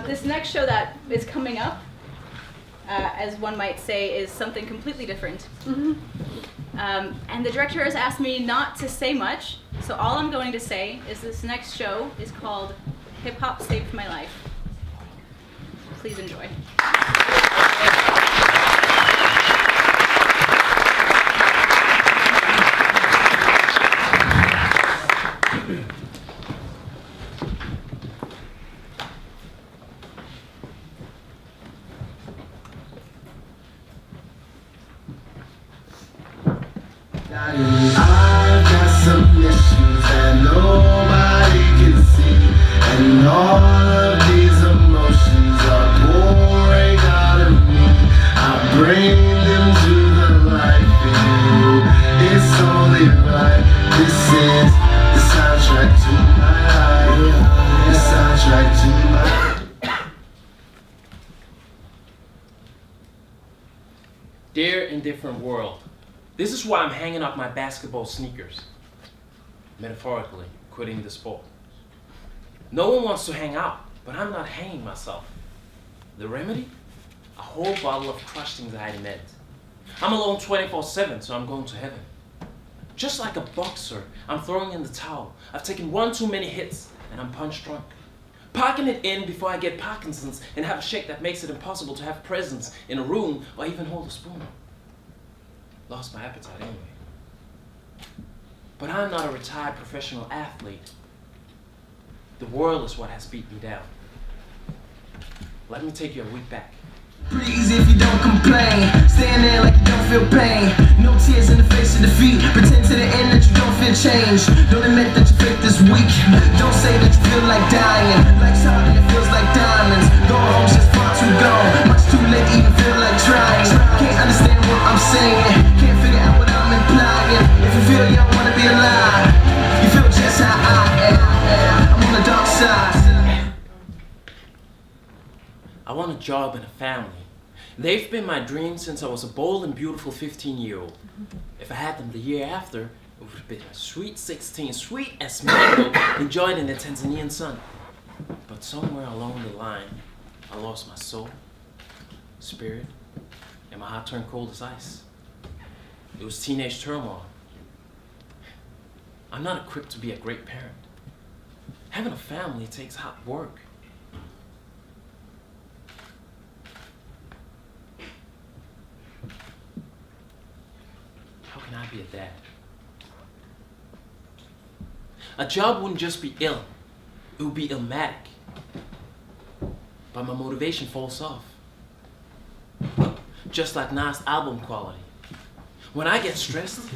This next show that is coming up, as one might say, is something completely different. And the director has asked me not to say much, so all I'm going to say is this next show is called Hip Hop Saved My Life. Please enjoy. I've got some issues that nobody can see, and all of these emotions are pouring out of me. I bring them to the light for you. It's only right. This is the soundtrack to my life. The soundtrack to my. Dear Indifferent World, this is why I'm hanging up my basketball sneakers. Metaphorically, quitting the sport. No one wants to hang out, but I'm not hanging myself. The remedy? A whole bottle of crushed anxiety meds. I'm alone 24/7, so I'm going to heaven. Just like a boxer, I'm throwing in the towel. I've taken one too many hits, and I'm punch drunk. Packing it in before I get Parkinson's and have a shake that makes it impossible to have presence in a room or even hold a spoon. Lost my appetite anyway. But I'm not a retired professional athlete. The world is what has beat me down. Let me take you a week back. Breeze if you don't complain. Stand there like you don't feel pain. No tears in the face of defeat. Pretend to the end that you don't feel change. Don't admit that your faith is weak. Don't say that you feel like dying. Life's hard and it feels like diamonds. Going home's just far too gone. Much too late to even feel like trying. Can't understand what I'm saying. Can't figure out what I'm implying. If you feel you don't wanna be alive, you feel just how I am. I'm on the dark side. I want a job and a family. They've been my dream since I was a bold and beautiful 15-year-old. If I had them the year after, it would have been a sweet 16, sweet as mango, enjoyed in the Tanzanian sun. But somewhere along the line, I lost my soul, spirit, and my heart turned cold as ice. It was teenage turmoil. I'm not equipped to be a great parent. Having a family takes hard work. How can I be a dad? A job wouldn't just be ill, it would be illmatic. But my motivation falls off. Just like Nas' album quality. When I get stressed,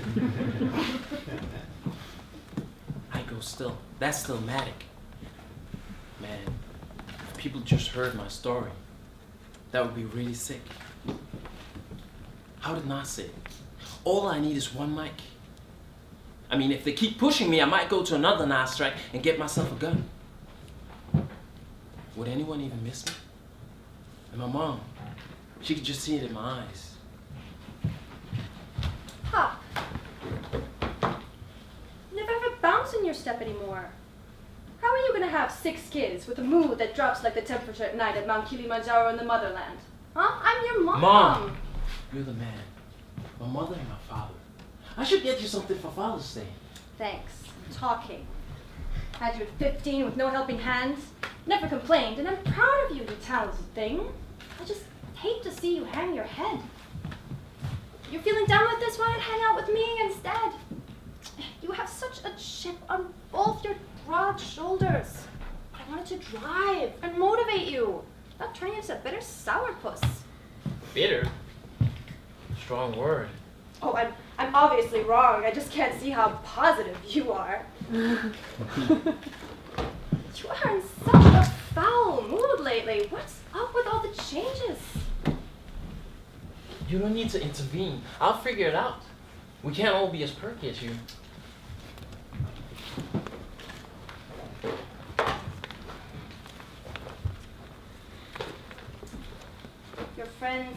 I go still. That's stillmatic. Man, if people just heard my story, that would be really sick. How did Nas say it? All I need is one mic. I mean, if they keep pushing me, I might go to another Nas track and get myself a gun. Would anyone even miss me? And my mom, she could just see it in my eyes. Pop, never have a bounce in your step anymore. How are you gonna have 6 kids with a mood that drops like the temperature at night at Mount Kilimanjaro in the motherland? Huh? I'm your mom. Mom, you're the man. My mother and my father. I should get you something for Father's Day. Thanks. Talking. Had you at 15 with no helping hands. Never complained, and I'm proud of you, you talented thing. I just hate to see you hang your head. You're feeling done with this? Why not hang out with me instead? You have such a chip on both your broad shoulders. I wanted to drive and motivate you, not turn you into a bitter sourpuss. Bitter? Strong word. Oh, I'm obviously wrong. I just can't see how positive you are. You are in such a foul mood lately. What's up with all the changes? You don't need to intervene. I'll figure it out. We can't all be as perky as you. Your friend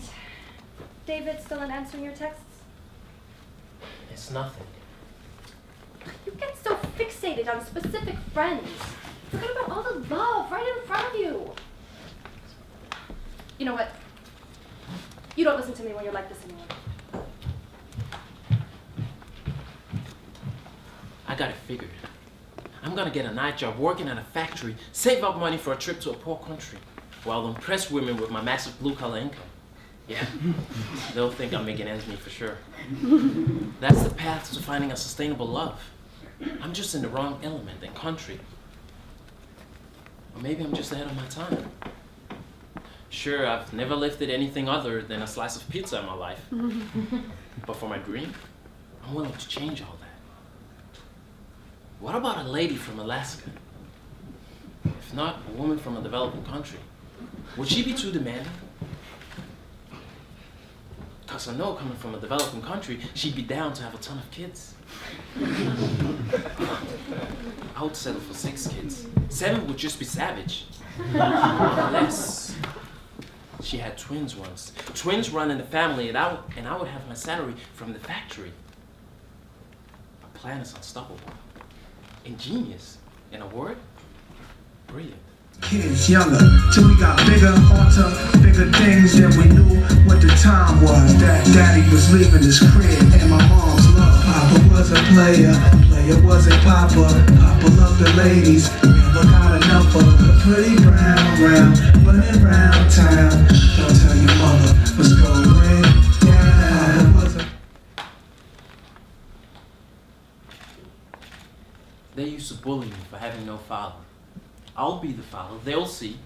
David still not answering your texts? It's nothing. You get so fixated on specific friends. Forget about all the love right in front of you. You know what? You don't listen to me when you're like this anymore. I got it figured. I'm gonna get a night job working at a factory, save up money for a trip to a poor country, while impress women with my massive blue-collar income. Yeah, they'll think I'm making ends meet for sure. That's the path to finding a sustainable love. I'm just in the wrong element and country. Or maybe I'm just ahead of my time. Sure, I've never lifted anything other than a slice of pizza in my life. But for my dream, I'm willing to change all that. What about a lady from Alaska? If not, a woman from a developing country. Would she be too demanding? Because I know coming from a developing country, she'd be down to have a ton of kids. I would settle for 6 kids. 7 would just be savage. Unless she had twins once. Twins run in the family, and I would have my salary from the factory. A plan is unstoppable. Ingenious. In a word, brilliant. Kids younger, till we got bigger, onto bigger things than we knew what the time was. That daddy was leaving his crib and my mom's love. Papa was a player, player wasn't Papa. Papa loved the ladies, never got enough of the pretty brown round, running round town. Don't tell your mother what's going down. Papa was a They used to bully me for having no father. I'll be the father, they'll see.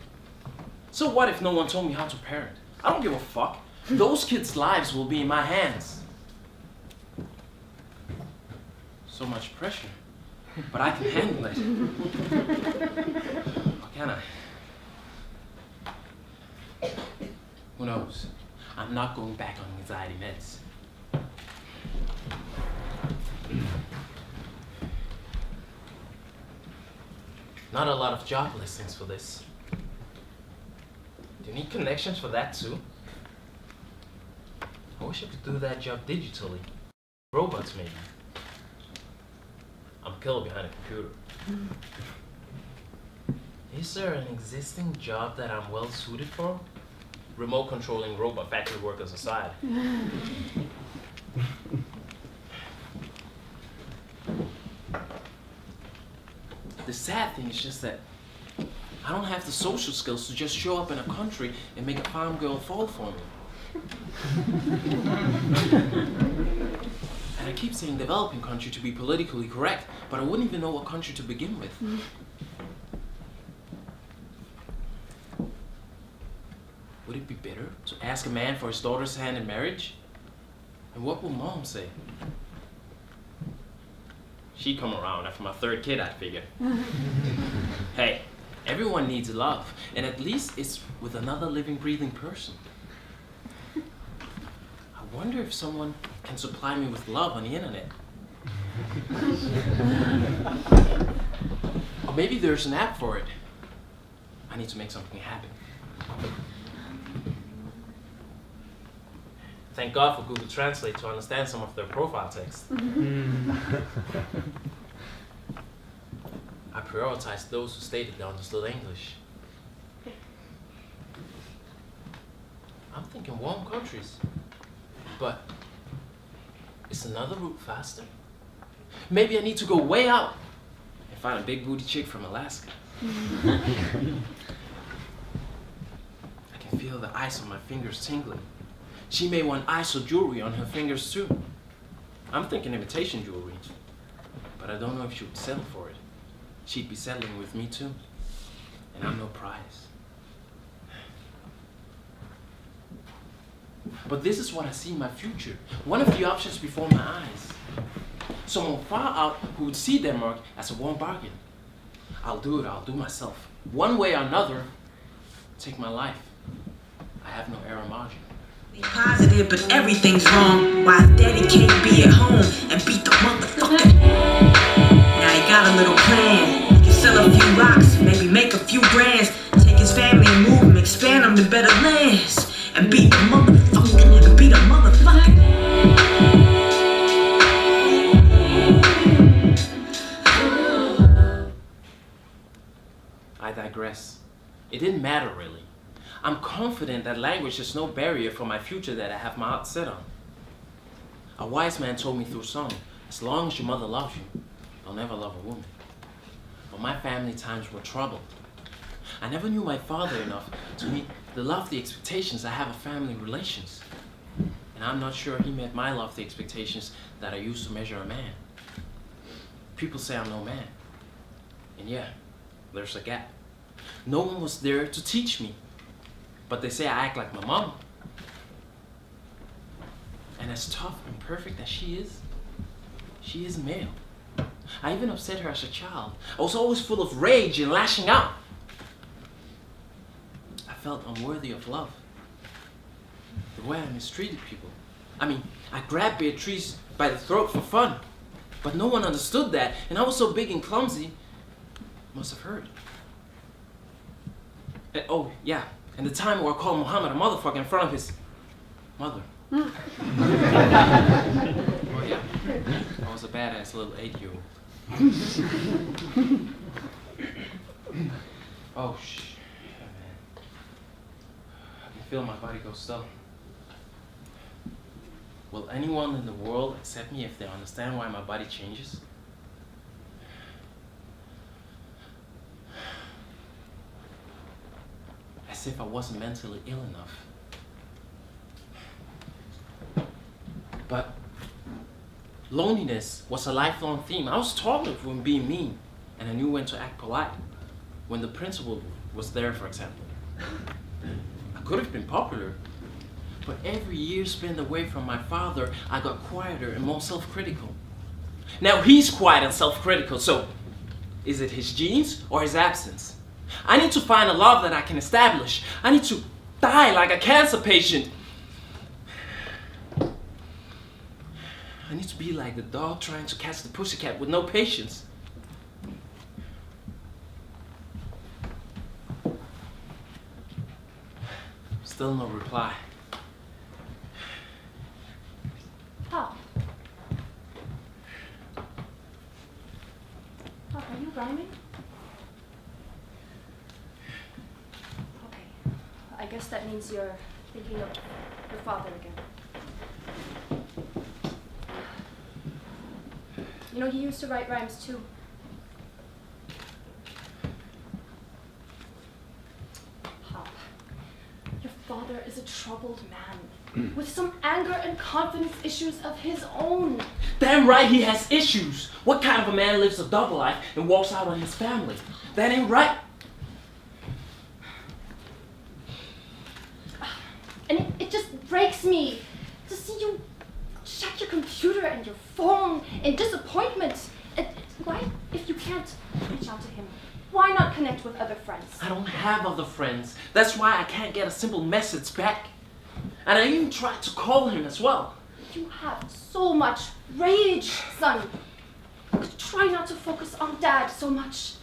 So what if no one told me how to parent? I don't give a fuck. Those kids' lives will be in my hands. So much pressure. But I can handle it. Or can I? Who knows? I'm not going back on anxiety meds. Not a lot of job listings for this. Do you need connections for that too? I wish I could do that job digitally. Robots maybe. I'm a killer behind a computer. Is there an existing job that I'm well suited for? Remote controlling robot factory workers aside. The sad thing is just that I don't have the social skills to just show up in a country and make a farm girl fall for me. And I keep saying developing country to be politically correct, but I wouldn't even know what country to begin with. Would it be better to ask a man for his daughter's hand in marriage? And what will mom say? She'd come around after my 3rd kid, I figure. Hey, everyone needs love, and at least it's with another living, breathing person. I wonder if someone can supply me with love on the internet. Or maybe there's an app for it. I need to make something happen. Thank God for Google Translate to understand some of their profile text. I prioritize those who stated they understood English. I'm thinking warm countries, but is another route faster? Maybe I need to go way out and find a big booty chick from Alaska. I can feel the ice on my fingers tingling. She may want ISO jewelry on her fingers too. I'm thinking imitation jewelry, but I don't know if she would settle for it. She'd be settling with me too, and I'm no prize. But this is what I see in my future. One of the options before my eyes. Someone far out who would see Denmark as a warm bargain. I'll do it, I'll do myself. One way or another, take my life. I have no error margin. Positive, but everything's wrong. Why daddy can't be at home and beat the motherfucker? Now he got a little plan. He can sell a few rocks, maybe make a few brands. Take his family and move him, expand them to better lands. And beat the motherfucker, and beat a motherfucker. I digress. It didn't matter really. I'm confident that language is no barrier for my future that I have my heart set on. A wise man told me through song, as long as your mother loves you, you'll never love a woman. But my family times were troubled. I never knew my father enough to meet the lofty expectations I have of family relations. And I'm not sure he met my lofty expectations that I used to measure a man. People say I'm no man. And yeah, there's a gap. No one was there to teach me. But they say I act like my mom. And as tough and perfect as she is male. I even upset her as a child. I was always full of rage and lashing out. I felt unworthy of love. The way I mistreated people. I mean, I grabbed Beatrice by the throat for fun. But no one understood that, and I was so big and clumsy, must have hurt. And, oh, yeah, and the time where I called Muhammad a motherfucker in front of his mother. Oh, yeah, I was a badass little 8-year-old. Oh, shit, man. I can feel my body go still. Will anyone in the world accept me if they understand why my body changes? As if I wasn't mentally ill enough. But loneliness was a lifelong theme. I was tolerant when being mean, and I knew when to act polite. When the principal was there, for example. I could have been popular, but every year spent away from my father, I got quieter and more self-critical. Now he's quiet and self-critical, so is it his genes or his absence? I need to find a love that I can establish. I need to die like a cancer patient. I need to be like the dog trying to catch the pussycat with no patience. Still no reply. Pop. Pop, are you rhyming? Okay. I guess that means you're thinking of your father again. You know, he used to write rhymes too. Pop, your father is a troubled man with some anger and confidence issues of his own. Damn right he has issues. What kind of a man lives a double life and walks out on his family? That ain't right. And it just breaks me to see you check your computer and your phone in disappointment. And why, if you can't reach out to him, why not connect with other friends? I don't have other friends. That's why I can't get a simple message back. And I even tried to call him as well. You have so much rage, son. Try not to focus on Dad so much.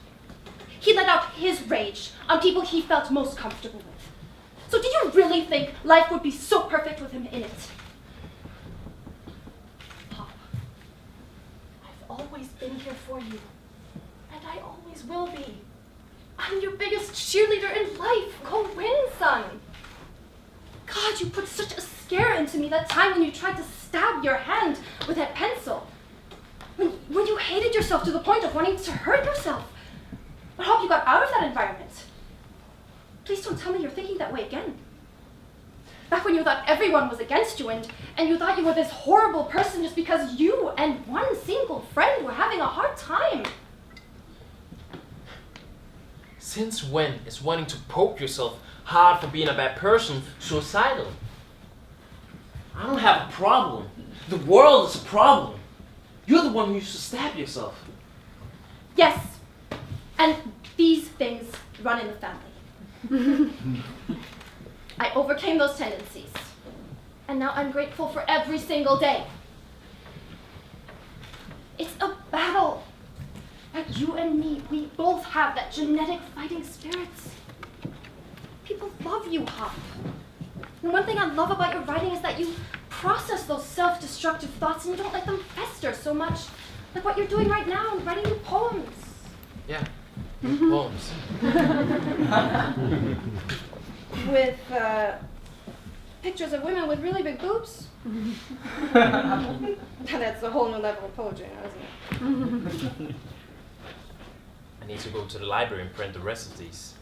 He let out his rage on people he felt most comfortable with. So did you really think life would be so perfect with him in it? Pop, I've always been here for you. And I always will be. I'm your biggest cheerleader in life. Go win, son. God, you put such a scare into me that time when you tried to stab your hand with that pencil. When you hated yourself to the point of wanting to hurt yourself. I hope you got out of that environment. Please don't tell me you're thinking that way again. Back when you thought everyone was against you and you thought you were this horrible person just because you and one single friend were having a hard time. Since when is wanting to poke yourself hard for being a bad person suicidal? I don't have a problem. The world is a problem. You're the one who used to stab yourself. Yes, and these things run in the family. I overcame those tendencies, and now I'm grateful for every single day. It's a battle. Like you and me, we both have that genetic fighting spirit. People love you, Hop. And one thing I love about your writing is that you process those self-destructive thoughts and you don't let them fester so much. Like what you're doing right now, writing new poems. Yeah, poems. with pictures of women with really big boobs. That's a whole new level of poetry now, isn't it? I need to go to the library and print the rest of these.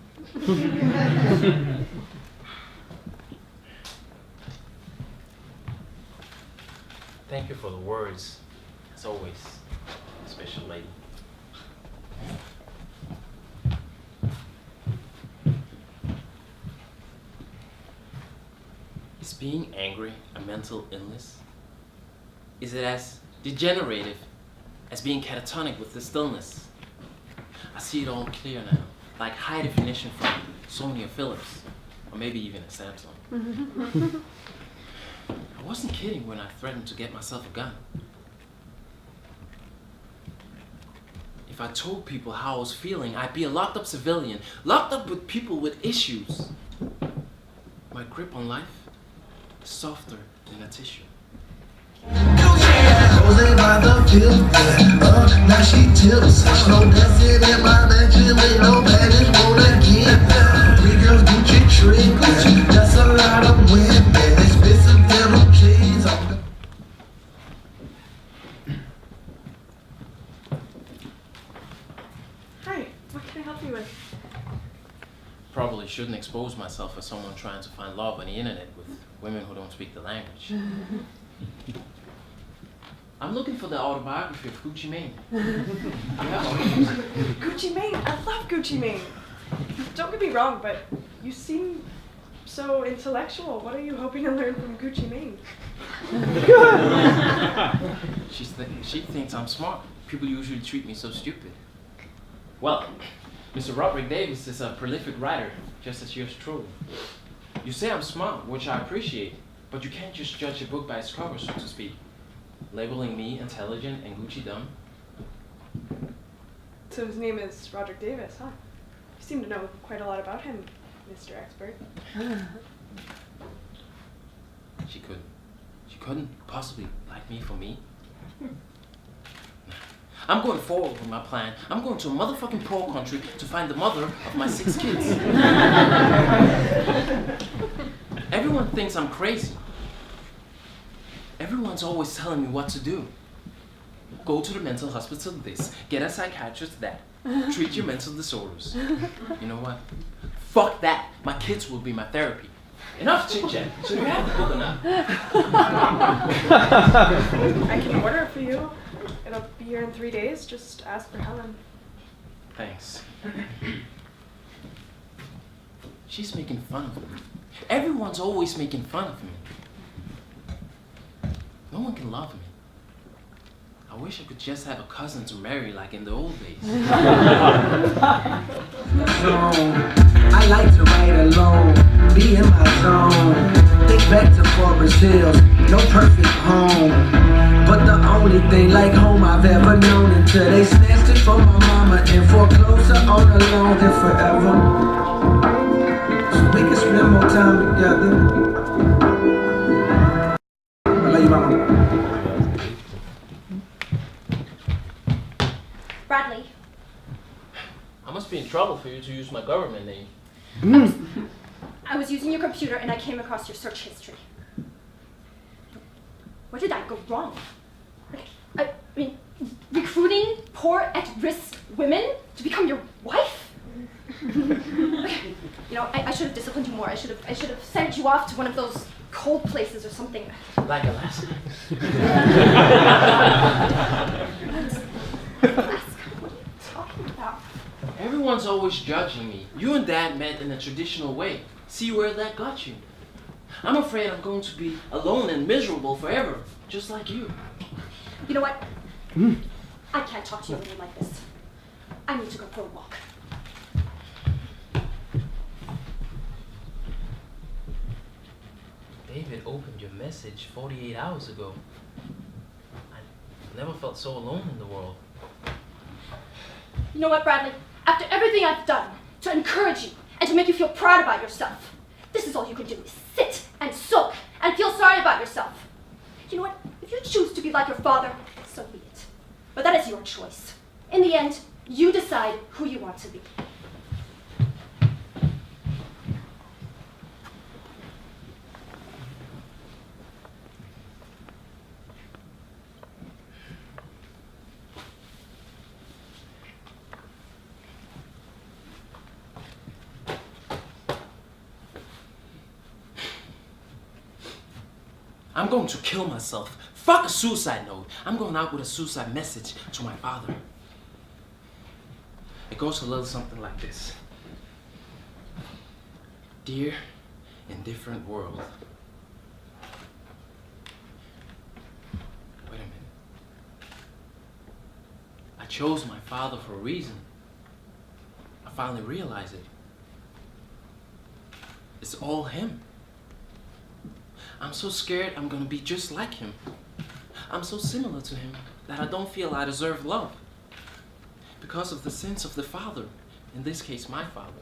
Thank you for the words, as always, special lady. Is being angry a mental illness? Is it as degenerative as being catatonic with the stillness? I see it all clear now, like high definition from Sony or Philips, or maybe even a Samsung. I wasn't kidding when I threatened to get myself a gun. If I told people how I was feeling, I'd be a locked up civilian, locked up with people with issues. My grip on life is softer than a tissue. Jose by the filter, now she tips. Slow dancing in my mansion with no baggage, wanna get her. 3 girls Gucci trick, that's a lot of women. Expensive denim jeans on the. Hi, what can I help you with? Probably shouldn't expose myself as someone trying to find love on the internet with women who don't speak the language. I'm looking for the autobiography of Gucci Mane. Gucci Mane, I love Gucci Mane. Don't get me wrong, but you seem so intellectual. What are you hoping to learn from Gucci Mane? She thinks I'm smart. People usually treat me so stupid. Well, Mr. Roderick Davis is a prolific writer, just as yours truly. You say I'm smart, which I appreciate, but you can't just judge a book by its cover, so to speak. Labeling me intelligent and Gucci dumb. So his name is Roderick Davis, huh? You seem to know quite a lot about him, Mr. Expert. She couldn't possibly like me for me. I'm going forward with my plan. I'm going to a motherfucking poor country to find the mother of my 6 kids. Everyone thinks I'm crazy. Everyone's always telling me what to do. Go to the mental hospital this, get a psychiatrist that, treat your mental disorders. You know what? Fuck that. My kids will be my therapy. Enough chit chat. Should we have the book or not? I can order it for you. It'll be here in 3 days. Just ask for Helen. Thanks. She's making fun of me. Everyone's always making fun of me. No one can love me. I wish I could just have a cousin to marry like in the old days. I like to ride alone, be in my zone. Think back to Forest Hills, no perfect home. But the only thing like home I've ever known until they snatched it from my mama and foreclosed her on a loan and forever. So we can spend more time together. I love you, mama. Bradley, I must be in trouble for you to use my government name. I was using your computer and I came across your search history. Where did I go wrong? I mean, recruiting poor, at-risk women to become your wife? You know, I should have disciplined you more. I should have sent you off to one of those cold places or something. Like Alaska. Alaska, what are you talking about? Everyone's always judging me. You and Dad met in a traditional way. See where that got you. I'm afraid I'm going to be alone and miserable forever, just like you. You know what? I can't talk to you again like this. I need to go for a walk. David opened your message 48 hours ago. I never felt so alone in the world. You know what, Bradley? After everything I've done to encourage you and to make you feel proud about yourself, this is all you can do is sit and sulk and feel sorry about yourself. You know what? If you choose to be like your father, so be it. But that is your choice. In the end, you decide who you want to be. I'm going to kill myself. Fuck a suicide note. I'm going out with a suicide message to my father. It goes a little something like this. Dear indifferent world. Wait a minute. I chose my father for a reason. I finally realized it. It's all him. I'm so scared I'm gonna be just like him. I'm so similar to him that I don't feel I deserve love. Because of the sins of the father, in this case my father.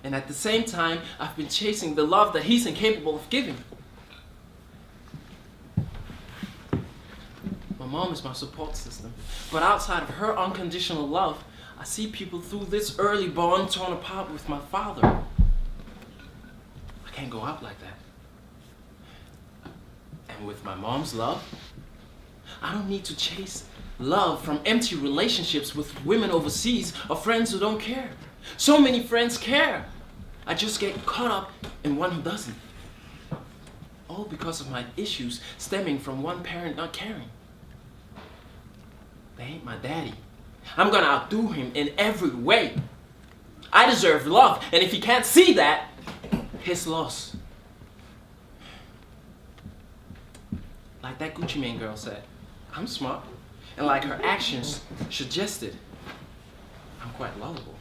And at the same time, I've been chasing the love that he's incapable of giving. My mom is my support system, but outside of her unconditional love, I see people through this early bond torn apart with my father. I can't go out like that. And with my mom's love, I don't need to chase love from empty relationships with women overseas or friends who don't care. So many friends care. I just get caught up in one who doesn't. All because of my issues stemming from one parent not caring. They ain't my daddy. I'm gonna outdo him in every way. I deserve love, and if he can't see that, his loss. Like that Gucci Mane girl said, I'm smart. And like her actions suggested, I'm quite lovable.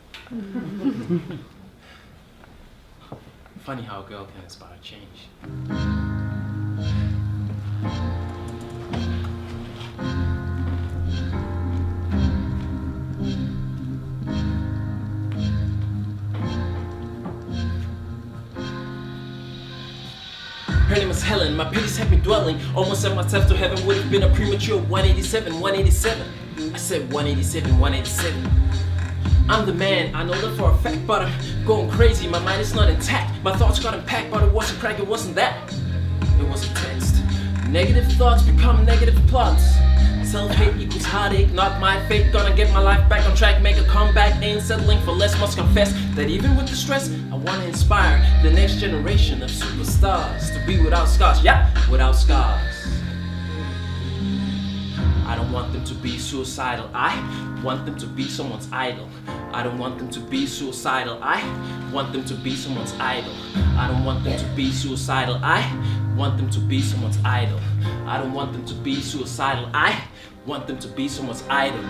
Funny how a girl can inspire change. Her name is Helen, my pities have been dwelling. Almost sent myself to heaven, would have been a premature 187, 187. I said 187, 187. I'm the man, I know that for a fact, but I'm going crazy, my mind is not intact. My thoughts got unpacked, but it wasn't crack, it wasn't that. It was a text. Negative thoughts become negative plots. Self-hate equals heartache, not my fate. Gonna get my life back on track, make a comeback. Ain't settling for less, must confess that even with the stress, I wanna inspire the next generation of superstars to be without scars, yeah, without scars. I don't want them to be suicidal, I want them to be someone's idol. I don't want them to be suicidal, I want them to be someone's idol. I don't want them to be suicidal, I want them to be someone's idol. I don't want them to be suicidal, I want them to be someone's idol.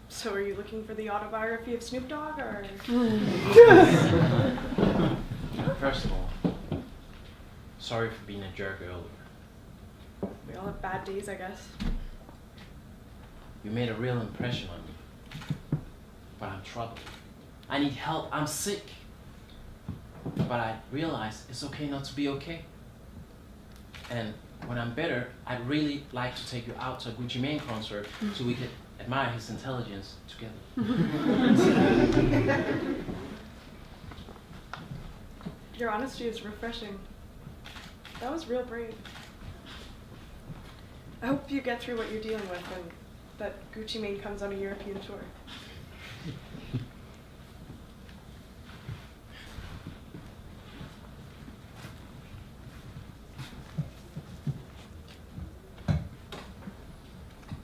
So are you looking for the autobiography of Snoop Dogg, or? First of all, sorry for being a jerk earlier. We all have bad days, I guess. You made a real impression on me. But I'm troubled. I need help. I'm sick. But I realize it's okay not to be okay. And when I'm better, I'd really like to take you out to a Gucci Mane concert so we could admire his intelligence together. Your honesty is refreshing. That was real brave. I hope you get through what you're dealing with and that Gucci Mane comes on a European tour.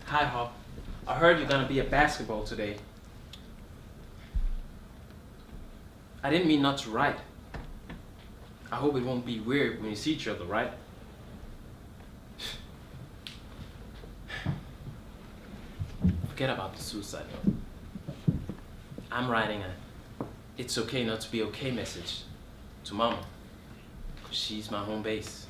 Hi, Hop. I heard you're gonna be at basketball today. I didn't mean not to write. I hope it won't be weird when you see each other, right? Forget about the suicide note. I'm writing a "it's okay not to be okay" message to Mama, 'cause she's my home base.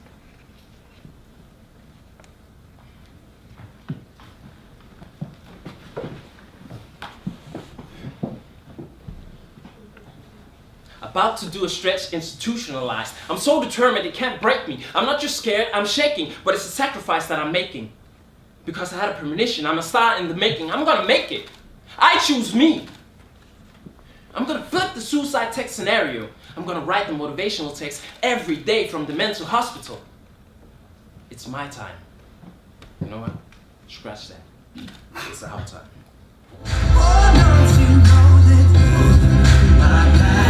About to do a stretch institutionalized. I'm so determined it can't break me. I'm not just scared, I'm shaking, but it's a sacrifice that I'm making. Because I had a premonition, I'm a star in the making. I'm gonna make it. I choose me. I'm gonna flip the suicide text scenario. I'm gonna write the motivational text every day from the mental hospital. It's my time. You know what? Scratch that. It's our time. Oh, don't you know that you're my